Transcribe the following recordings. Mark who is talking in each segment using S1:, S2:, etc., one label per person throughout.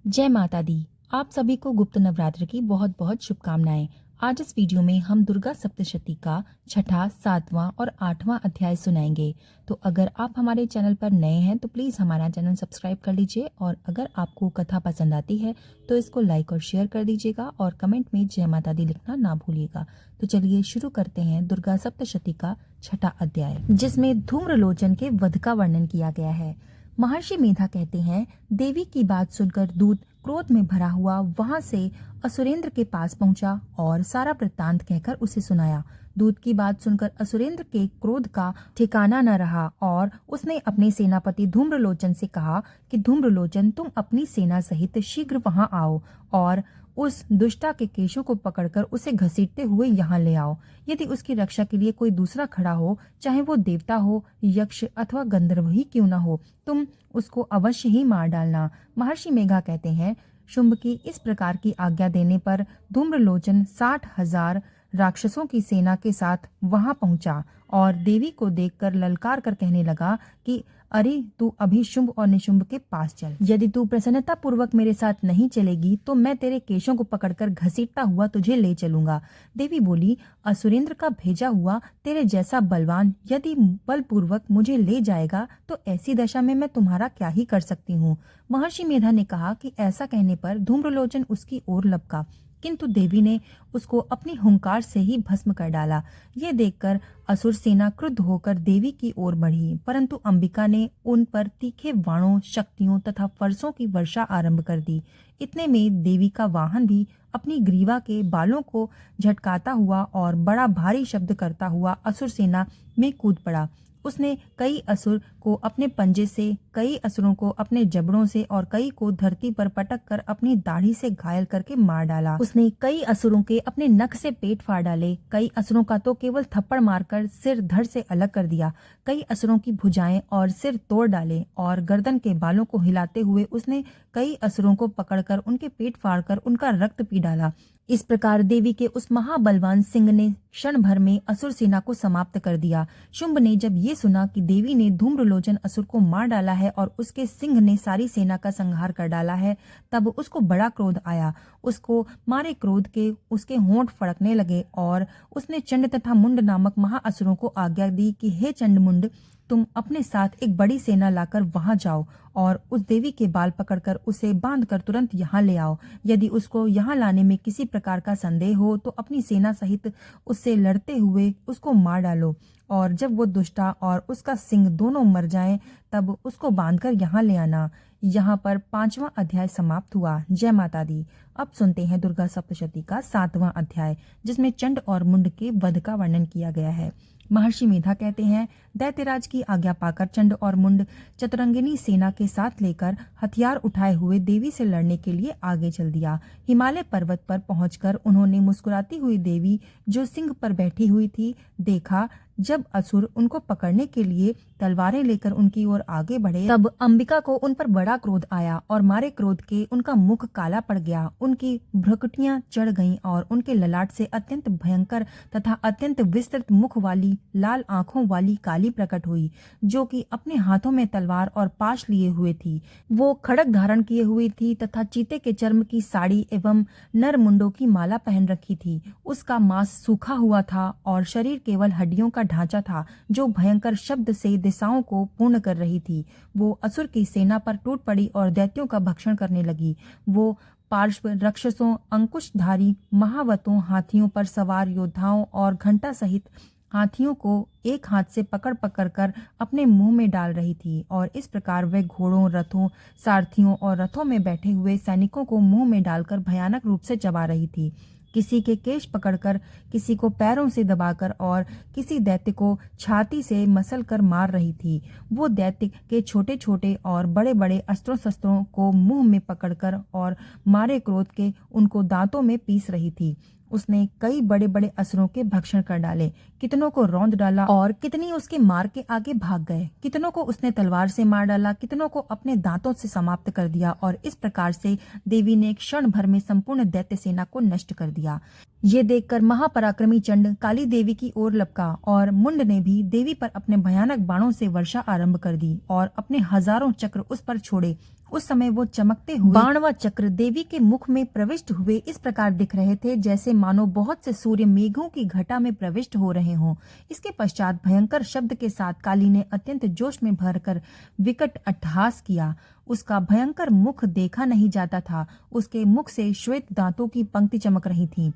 S1: जय माता दी। आप सभी को गुप्त नवरात्र की बहुत बहुत शुभकामनाएं। आज इस वीडियो में हम दुर्गा सप्तशती का छठा, सातवां और आठवां अध्याय सुनाएंगे। तो अगर आप हमारे चैनल पर नए हैं तो प्लीज हमारा चैनल सब्सक्राइब कर लीजिए, और अगर आपको कथा पसंद आती है तो इसको लाइक और शेयर कर दीजिएगा, और कमेंट में जय माता दी लिखना ना भूलिएगा। तो चलिए शुरू करते हैं दुर्गा सप्तशती का छठा अध्याय, जिसमें धूम्रलोचन के वध का वर्णन किया गया है। महर्षि मेधा कहते हैं, देवी की बात सुनकर दूत क्रोध में भरा हुआ वहां से असुरेंद्र के पास पहुंचा और सारा वृत्तांत कहकर उसे सुनाया। दूत की बात सुनकर असुरेंद्र के क्रोध का ठिकाना न रहा और उसने अपने सेनापति धूम्रलोचन से कहा कि धूम्रलोचन, तुम अपनी सेना सहित शीघ्र वहां आओ और उस दुष्टा के केशों को पकड़कर उसे घसीटते हुए यहाँ ले आओ। यदि उसकी रक्षा के लिए कोई दूसरा खड़ा हो, चाहे वो देवता हो, यक्ष अथवा गंधर्व ही क्यों न हो, तुम उसको अवश्य ही मार डालना। महर्षि मेघा कहते हैं, शुंभ की इस प्रकार की आज्ञा देने पर धूम्रलोचन 60,000 राक्षसों की सेना के साथ वहां पहुंचा और देवी को देखकर ललकार कर कहने लगा कि अरे, तू अभी शुंभ और निशुंभ के पास चल। यदि तू प्रसन्नता पूर्वक मेरे साथ नहीं चलेगी तो मैं तेरे केशों को पकड़कर घसीटता हुआ तुझे ले चलूंगा। देवी बोली, असुरेंद्र का भेजा हुआ तेरे जैसा बलवान यदि बलपूर्वक मुझे ले जाएगा तो ऐसी दशा में मैं तुम्हारा क्या ही कर सकती हूँ। महर्षि मेधा ने कहा कि ऐसा कहने पर धूम्रलोचन उसकी ओर लपका, किंतु देवी ने उसको अपनी हुंकार से ही भस्म कर डाला। ये देखकर असुर सेना क्रुद्ध होकर देवी की ओर बढ़ी, परंतु अंबिका ने उन पर तीखे बाणों, शक्तियों तथा फरसों की वर्षा आरंभ कर दी। इतने में देवी का वाहन भी अपनी ग्रीवा के बालों को झटकाता हुआ और बड़ा भारी शब्द करता हुआ असुर सेना में कूद पड़ा। उसने कई असुर को अपने पंजे से, कई असुरों को अपने जबड़ों से और कई को धरती पर पटक कर अपनी दाढ़ी से घायल करके मार डाला। उसने कई असुरों के अपने नख से पेट फाड़ डाले, कई असुरों का तो केवल थप्पड़ मारकर सिर धड़ से अलग कर दिया, कई असुरों की भुजाएं और सिर तोड़ डाले और गर्दन के बालों को हिलाते हुए उसने कई असुरों को पकड़कर उनके पेट फाड़कर उनका रक्त पी डाला। इस प्रकार देवी के उस महाबलवान सिंह ने क्षण भर में असुर सेना को समाप्त कर दिया। शुंभ ने जब ये सुना कि देवी ने धूम्रलोचन असुर को मार डाला है और उसके सिंह ने सारी सेना का संहार कर डाला है, तब उसको बड़ा क्रोध आया। उसको मारे क्रोध के उसके होंठ फड़कने लगे और उसने चंड तथा मुंड नामक महाअसुरों को आज्ञा दी कि हे चंड मुंड, तुम अपने साथ एक बड़ी सेना लाकर वहां जाओ और उस देवी के बाल पकड़कर उसे बांधकर तुरंत यहाँ ले आओ। यदि उसको यहाँ लाने में किसी प्रकार का संदेह हो तो अपनी सेना सहित उससे लड़ते हुए उसको मार डालो, और जब वो दुष्टा और उसका सिंह दोनों मर जाएं तब उसको बांधकर यहाँ ले आना। यहाँ पर 5वां अध्याय समाप्त हुआ। जय माता दी। अब सुनते हैं दुर्गा सप्तशती का 7वां अध्याय, जिसमें चंड और मुंड के वध का वर्णन किया गया है। महर्षि मेधा कहते हैं, दैत्यराज की आज्ञा पाकर चंड और मुंड चतुरंगिनी सेना के साथ लेकर हथियार उठाए हुए देवी से लड़ने के लिए आगे चल दिया। हिमालय पर्वत पर पहुंचकर उन्होंने मुस्कुराती हुई देवी जो सिंह पर बैठी हुई थी देखा। जब असुर उनको पकड़ने के लिए तलवारें लेकर उनकी ओर आगे बढ़े तब अंबिका को उन पर बड़ा क्रोध आया और मारे क्रोध के उनका मुख काला पड़ गया, उनकी भ्रुकुटियां चढ़ गईं और उनके ललाट से अत्यंत भयंकर तथा अत्यंत विस्तृत मुख वाली लाल आंखों वाली काली प्रकट हुई, जो कि अपने हाथों में तलवार और पाश लिए हुए थी। वो खड़ग धारण किए हुई थी तथा चीते के चर्म की साड़ी एवं नर मुंडों की माला पहन रखी थी। उसका मांस सूखा हुआ था और शरीर केवल हड्डियों का ढांचा था, जो भयंकर शब्द से दिशाओं को पूर्ण कर रही थी। वो असुर की सेना पर टूट पड़ी और दैत्यों का भक्षण करने लगी। वो पार्श्व राक्षसों, अंकुशधारी महावतों, हाथियों पर सवार योद्धाओं और घंटा सहित हाथियों को एक हाथ से पकड़ पकड़ कर अपने मुंह में डाल रही थी, और इस प्रकार वे घोड़ों, रथों, सारथियों और रथों में बैठे हुए सैनिकों को मुंह में डालकर भयानक रूप से चबा रही थी। किसी के केश पकड़कर, किसी को पैरों से दबाकर और किसी दैत्य को छाती से मसल कर मार रही थी। वो दैत्य के छोटे छोटे और बड़े बड़े अस्त्रों शस्त्रों को मुंह में पकड़कर और मारे क्रोध के उनको दांतों में पीस रही थी। उसने कई बड़े बड़े असुरों के भक्षण कर डाले, कितनों को रौंद डाला और कितनी उसके मार के आगे भाग गए। कितनों को उसने तलवार से मार डाला, कितनों को अपने दांतों से समाप्त कर दिया, और इस प्रकार से देवी ने क्षण भर में संपूर्ण दैत्य सेना को नष्ट कर दिया। ये देखकर महापराक्रमी चंड काली देवी की ओर लपका और मुंड ने भी देवी पर अपने भयानक बाणों से वर्षा आरंभ कर दी और अपने हजारों चक्र उस पर छोड़े उस समय वो चमकते हुए बाण व चक्र देवी के मुख में प्रविष्ट हुए इस प्रकार दिख रहे थे, जैसे मानो बहुत से सूर्य मेघों की घटा में प्रविष्ट हो रहे हों। इसके पश्चात भयंकर शब्द के साथ काली ने अत्यंत जोश में भरकर विकट अट्टहास किया। उसका भयंकर मुख देखा नहीं जाता था, उसके मुख से श्वेत दांतों की पंक्ति चमक रही थी।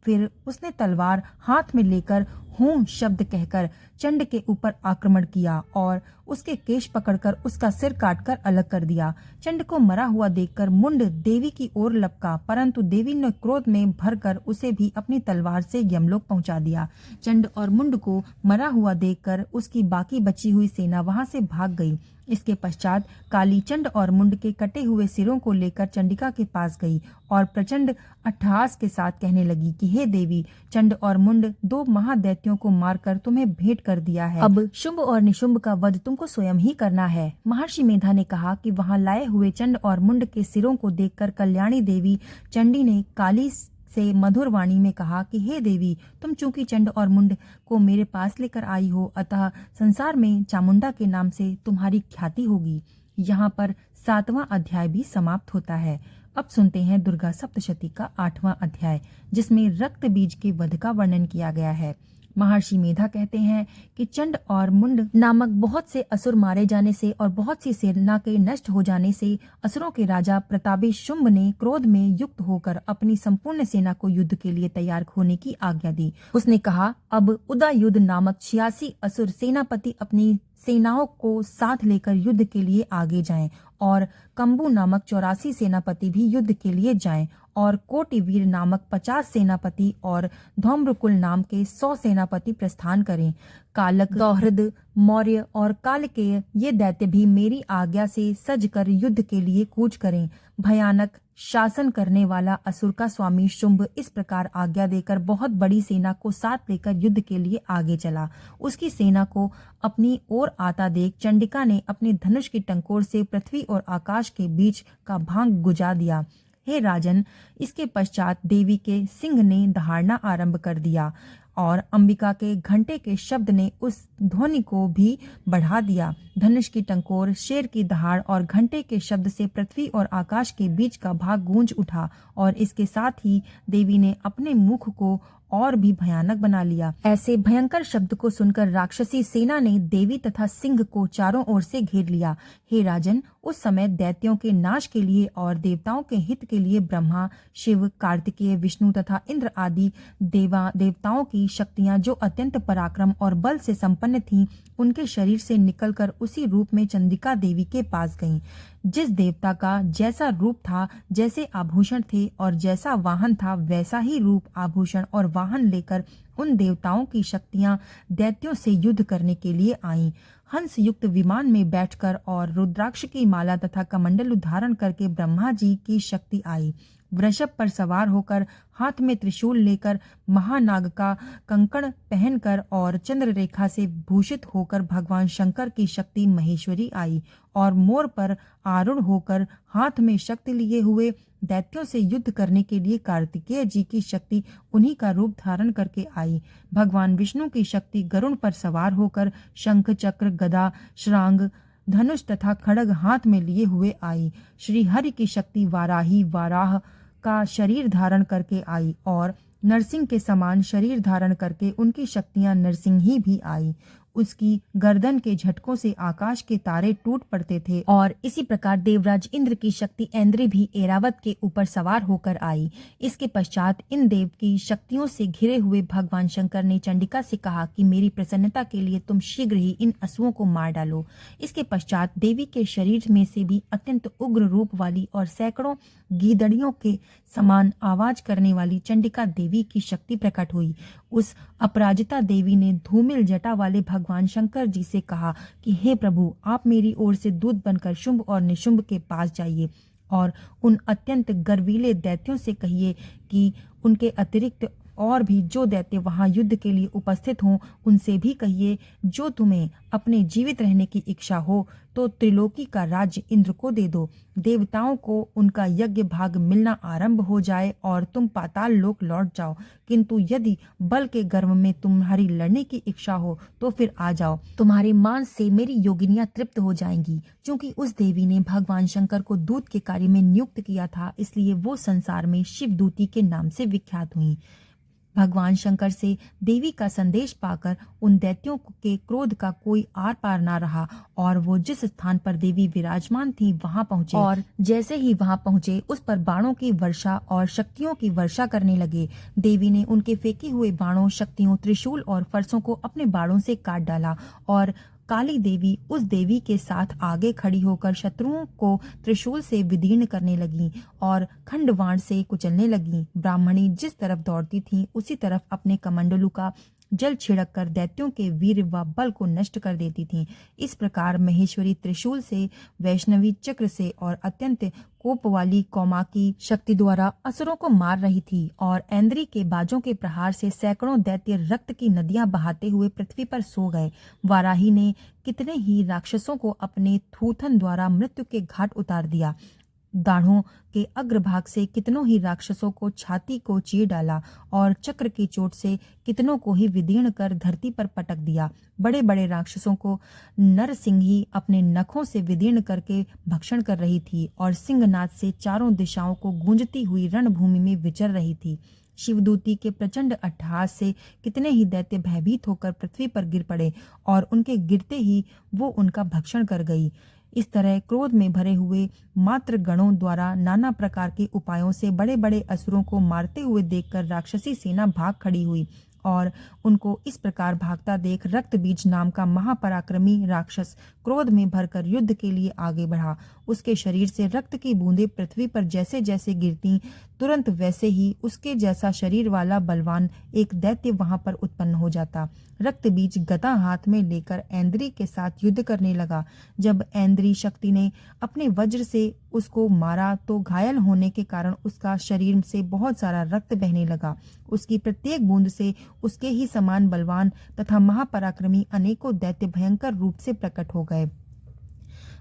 S1: फिर उसने तलवार हाथ में लेकर हूं शब्द कहकर चंड के ऊपर आक्रमण किया और उसके केश पकड़कर उसका सिर काटकर अलग कर दिया। चंड को मरा हुआ देखकर मुंड देवी की ओर लपका, परंतु देवी ने क्रोध में भरकर उसे भी अपनी तलवार से यमलोक पहुंचा दिया। चंड और मुंड को मरा हुआ देखकर उसकी बाकी बची हुई सेना वहां से भाग गई। इसके पश्चात काली चंड और मुंड के कटे हुए सिरों को लेकर चंडिका के पास गई और प्रचंड अट्टहास के साथ कहने लगी कि हे देवी, चंड और मुंड दो महादैत्यों को मारकर तुम्हें भेंट कर दिया है। अब शुंभ और निशुंभ का वध तुमको स्वयं ही करना है। महर्षि मेधा ने कहा कि वहां लाए हुए चंड और मुंड के सिरों को देखकर कल्याणी देवी चंडी ने काली से मधुर वाणी में कहा कि हे देवी, तुम चूंकि चंड और मुंड को मेरे पास लेकर आई हो, अतः संसार में चामुंडा के नाम से तुम्हारी ख्याति होगी। यहाँ पर 7वां अध्याय भी समाप्त होता है। अब सुनते हैं दुर्गा सप्तशती का 8वां अध्याय, जिसमें रक्त बीज के वध का वर्णन किया गया है। महर्षि मेधा कहते हैं कि चंड और मुंड नामक बहुत से असुर मारे जाने से और बहुत सी सेना के नष्ट हो जाने से असुरों के राजा प्रतापी शुंभ ने क्रोध में युक्त होकर अपनी संपूर्ण सेना को युद्ध के लिए तैयार होने की आज्ञा दी। उसने कहा, अब उदयुद्ध नामक 86 असुर सेनापति अपनी सेनाओं को साथ लेकर युद्ध के लिए आगे जाएं और कंबू नामक 84 सेनापति भी युद्ध के लिए जाएं और कोटिवीर नामक 50 सेनापति और धौम्रकुल नाम के 100 सेनापति प्रस्थान करें। कालक, दौहृद, मौर्य और कालकेय ये दैत्य भी मेरी आज्ञा से सज कर युद्ध के लिए कूच करें। भयानक शासन करने वाला असुर का स्वामी शुंभ इस प्रकार आज्ञा देकर बहुत बड़ी सेना को साथ लेकर युद्ध के लिए आगे चला। उसकी सेना को अपनी ओर आता देख चंडिका ने अपने धनुष की टंकोर से पृथ्वी और आकाश के बीच का भाग गुजा दिया। हे राजन, इसके पश्चात देवी के सिंह ने दहाड़ना आरंभ कर दिया और अंबिका के घंटे के शब्द ने उस ध्वनि को भी बढ़ा दिया। धनुष की टंकोर, शेर की दहाड़ और घंटे के शब्द से पृथ्वी और आकाश के बीच का भाग गूंज उठा और इसके साथ ही देवी ने अपने मुख को और भी भयानक बना लिया। ऐसे भयंकर शब्द को सुनकर राक्षसी सेना ने देवी तथा सिंह को चारों ओर से घेर लिया। हे राजन, उस समय दैत्यों के नाश के लिए और देवताओं के हित के लिए ब्रह्मा, शिव, कार्तिकेय, विष्णु तथा इंद्र आदि देवताओं की शक्तियां जो अत्यंत पराक्रम और बल से संपन्न थीं, उनके शरीर से निकलकर उसी रूप में चंडिका देवी के पास गईं। जिस देवता का जैसा रूप था, जैसे आभूषण थे और जैसा वाहन था, वैसा ही रूप, आभूषण और वाहन लेकर उन देवताओं की शक्तियां दैत्यों से युद्ध करने के लिए आईं। हंस युक्त विमान में बैठकर और रुद्राक्ष की माला तथा कमंडल धारण करके ब्रह्मा जी की शक्ति आई। वृषभ पर सवार होकर, हाथ में त्रिशूल लेकर, महानाग का कंकण पहनकर और चंद्र रेखा से भूषित होकर भगवान शंकर की शक्ति महेश्वरी आई और मोर पर आरूढ़ होकर हाथ में शक्ति लिए हुए दैत्यों से युद्ध करने के लिए कार्तिकेय जी की शक्ति उन्हीं का रूप धारण करके आई। भगवान विष्णु की शक्ति गरुड़ पर सवार होकर शंख, चक्र, गदा, शरांग, धनुष तथा खड्ग हाथ में लिए हुए आई। श्री हरि की शक्ति वाराही, वाराह का शरीर धारण करके आई और नरसिंह के समान शरीर धारण करके उनकी शक्तियां नरसिंही भी आई। उसकी गर्दन के झटकों से आकाश के तारे टूट पड़ते थे और इसी प्रकार देवराज इंद्र की शक्ति ऐन्द्री भी ऐरावत के ऊपर सवार होकर आई। इसके पश्चात इन देव की शक्तियों से घिरे हुए भगवान शंकर ने चंडिका से कहा कि मेरी प्रसन्नता के लिए तुम शीघ्र ही इन असुओं को मार डालो। इसके पश्चात देवी के शरीर में से भी अत्यंत उग्र रूप वाली और सैकड़ों गीदड़ियों के समान आवाज करने वाली चंडिका देवी की शक्ति प्रकट हुई। उस अपराजिता देवी ने धूमिल जटा वाले भगवान शंकर जी से कहा कि हे प्रभु, आप मेरी ओर से दूत बनकर शुंभ और निशुंभ के पास जाइए और उन अत्यंत गर्वीले दैत्यों से कहिए कि उनके अतिरिक्त और भी जो दैत्य वहां युद्ध के लिए उपस्थित हों उनसे भी कहिए, जो तुम्हें अपने जीवित रहने की इच्छा हो तो त्रिलोकी का राज्य इंद्र को दे दो। देवताओं को उनका यज्ञ भाग मिलना आरंभ हो जाए और तुम पाताल लोक लौट जाओ। किंतु यदि बल के गर्व में तुम्हारी लड़ने की इच्छा हो तो फिर आ जाओ, तुम्हारे मांस से मेरी योगिनियां तृप्त हो जाएंगी। क्योंकि उस देवी ने भगवान शंकर को दूत के कार्य में नियुक्त किया था, इसलिए वो संसार में शिवदूती के नाम से विख्यात हुई। भगवान शंकर से देवी का संदेश पाकर उन दैत्यों के क्रोध का कोई आर पार ना रहा और वो जिस स्थान पर देवी विराजमान थी वहां पहुंचे और जैसे ही वहां पहुंचे उस पर बाणों की वर्षा और शक्तियों की वर्षा करने लगे। देवी ने उनके फेंके हुए बाणों, शक्तियों, त्रिशूल और फरसों को अपने बाणों से काट डाला और काली देवी उस देवी के साथ आगे खड़ी होकर शत्रुओं को त्रिशूल से विदीर्ण करने लगी और खंडवाण से कुचलने लगी। ब्राह्मणी जिस तरफ दौड़ती थी उसी तरफ अपने कमंडलू का जल छिड़क कर दैत्यों के वीर व बल को नष्ट कर देती थी। इस प्रकार महेश्वरी त्रिशूल से, वैष्णवी चक्र से और अत्यंत कोप वाली कौमाकी शक्ति द्वारा असुरों को मार रही थी और ऐन्द्री के बाजों के प्रहार से सैकड़ों दैत्य रक्त की नदियां बहाते हुए पृथ्वी पर सो गए। वाराही ने कितने ही राक्षसों को अपने थूथन द्वारा मृत्यु के घाट उतार दिया। दाढ़ों के अग्रभाग से कितनों ही राक्षसों को छाती को चीर डाला और चक्र की चोट से कितनों को ही विदीर्ण कर धरती पर पटक दिया। बड़े बड़े राक्षसों को नरसिंही अपने नखों से विदीर्ण करके भक्षण कर रही थी और सिंहनाद से चारों दिशाओं को गूंजती हुई रणभूमि में विचर रही थी। शिवदूती के प्रचंड अट्टहास से कितने ही दैत्य भयभीत होकर पृथ्वी पर गिर पड़े और उनके गिरते ही वो उनका भक्षण कर गई। इस तरह क्रोध में भरे हुए मात्र गणों द्वारा नाना प्रकार के उपायों से बड़े बड़े असुरों को मारते हुए देखकर राक्षसी सेना भाग खड़ी हुई और उनको इस प्रकार भागता देख रक्तबीज नाम का महापराक्रमी राक्षस क्रोध में भरकर युद्ध के लिए आगे बढ़ा। उसके शरीर से रक्त की बूंदें पृथ्वी पर जैसे जैसे गिरती, तुरंत वैसे ही उसके जैसा शरीर वाला बलवान एक दैत्य वहां पर उत्पन्न हो जाता। रक्तबीज गदा हाथ में लेकर ऐन्द्री के साथ युद्ध करने लगा। जब ऐन्द्री शक्ति ने अपने वज्र से उसको मारा तो घायल होने के कारण उसका शरीर से बहुत सारा रक्त बहने लगा। उसकी प्रत्येक बूंद से उसके ही समान बलवान तथा महापराक्रमी अनेकों दैत्य भयंकर रूप से प्रकट हो गए।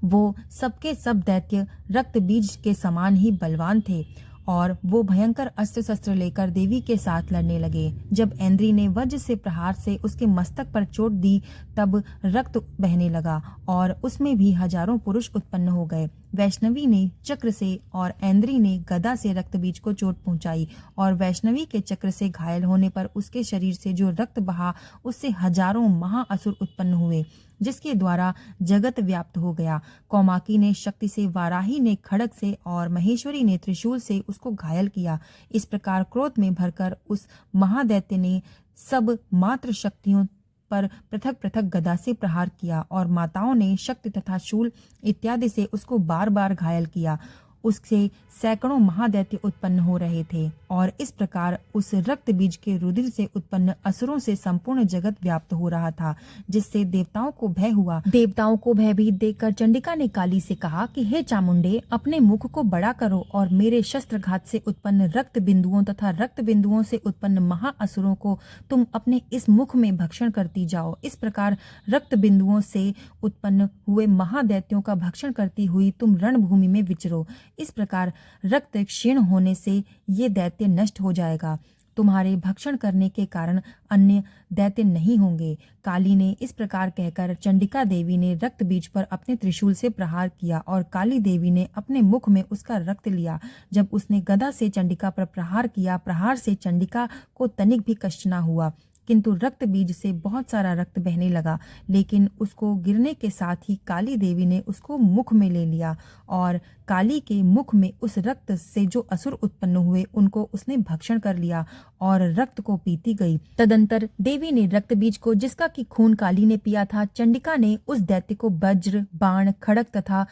S1: वो सबके सब दैत्य रक्तबीज के समान ही बलवान थे और वो भयंकर अस्त्र शस्त्र लेकर देवी के साथ लड़ने लगे। जब ऐन्द्री ने वज्र से प्रहार से उसके मस्तक पर चोट दी तब रक्त बहने लगा और उसमें भी हजारों पुरुष उत्पन्न हो गए। वैष्णवी ने चक्र से और ऐन्द्री ने गदा से रक्तबीज को चोट पहुंचाई और वैष्णवी के चक्र से घायल होने पर उसके शरीर से जो रक्त बहा उससे हजारों महाअसुर उत्पन्न हुए, जिसके द्वारा जगत व्याप्त हो गया। कौमाकी ने शक्ति से, वाराही ने खड्ग से और महेश्वरी ने त्रिशूल से उसको घायल किया। इस प्रकार क्रोध में भरकर उस महादैत्य ने सब मात्र शक्तियों पर पृथक पृथक गदा से प्रहार किया और माताओं ने शक्ति तथा शूल इत्यादि से उसको बार बार घायल किया। उससे सैकड़ों महादैत्य उत्पन्न हो रहे थे और इस प्रकार उस रक्त बीज के रुधिर से उत्पन्न असुरों से संपूर्ण जगत व्याप्त हो रहा था, जिससे देवताओं को भय हुआ। देवताओं को भयभीत देखकर चंडिका ने काली से कहा कि हे चामुंडे, अपने मुख को बड़ा करो और मेरे शस्त्रघात से उत्पन्न रक्त बिंदुओं तथा रक्त बिंदुओं से उत्पन्न महाअसुरों को तुम अपने इस मुख में भक्षण करती जाओ। इस प्रकार रक्त बिंदुओं से उत्पन्न हुए महादैत्यों का भक्षण करती हुई तुम रणभूमि में विचरो। इस प्रकार रक्त क्षीण होने से ये दैत्य नष्ट हो जाएगा। तुम्हारे भक्षण करने के कारण अन्य दैत्य नहीं होंगे। काली ने इस प्रकार कहकर चंडिका देवी ने रक्त बीज पर अपने त्रिशूल से प्रहार किया और काली देवी ने अपने मुख में उसका रक्त लिया। जब उसने गदा से चंडिका पर प्रहार किया, प्रहार से चंडिका को तनिक भी कष्ट न हुआ, किंतु रक्त बीज से बहुत सारा रक्त बहने लगा। लेकिन उसको गिरने के साथ ही काली देवी ने उसको मुख में ले लिया और काली के मुख में उस रक्त से जो असुर उत्पन्न हुए उनको उसने भक्षण कर लिया और रक्त को पीती गई। तदंतर देवी ने रक्त बीज को, जिसका कि खून काली ने पिया था, चंडिका ने उस दैत्य को वज्र, बाण, खड्ग तथा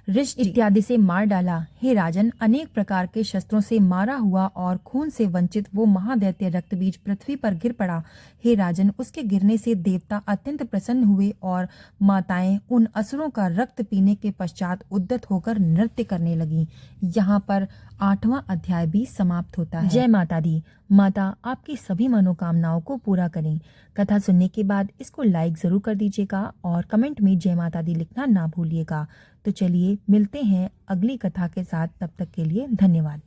S1: रिष्ट इत्यादि से मार डाला। हे राजन, अनेक प्रकार के शस्त्रों से मारा हुआ और खून से वंचित वो महादैत्य रक्तबीज पृथ्वी पर गिर पड़ा। हे राजन, उसके गिरने से देवता अत्यंत प्रसन्न हुए और माताएं उन असुरों का रक्त पीने के पश्चात उद्यत होकर नृत्य करने लगी। यहाँ पर 8वां अध्याय भी समाप्त होता है। जय माता दी। माता आपकी सभी मनोकामनाओं को पूरा करें। कथा सुनने के बाद इसको लाइक जरूर कर दीजिएगा और कमेंट में जय माता दी लिखना ना भूलिएगा। तो चलिए मिलते हैं अगली कथा के साथ, तब तक के लिए धन्यवाद।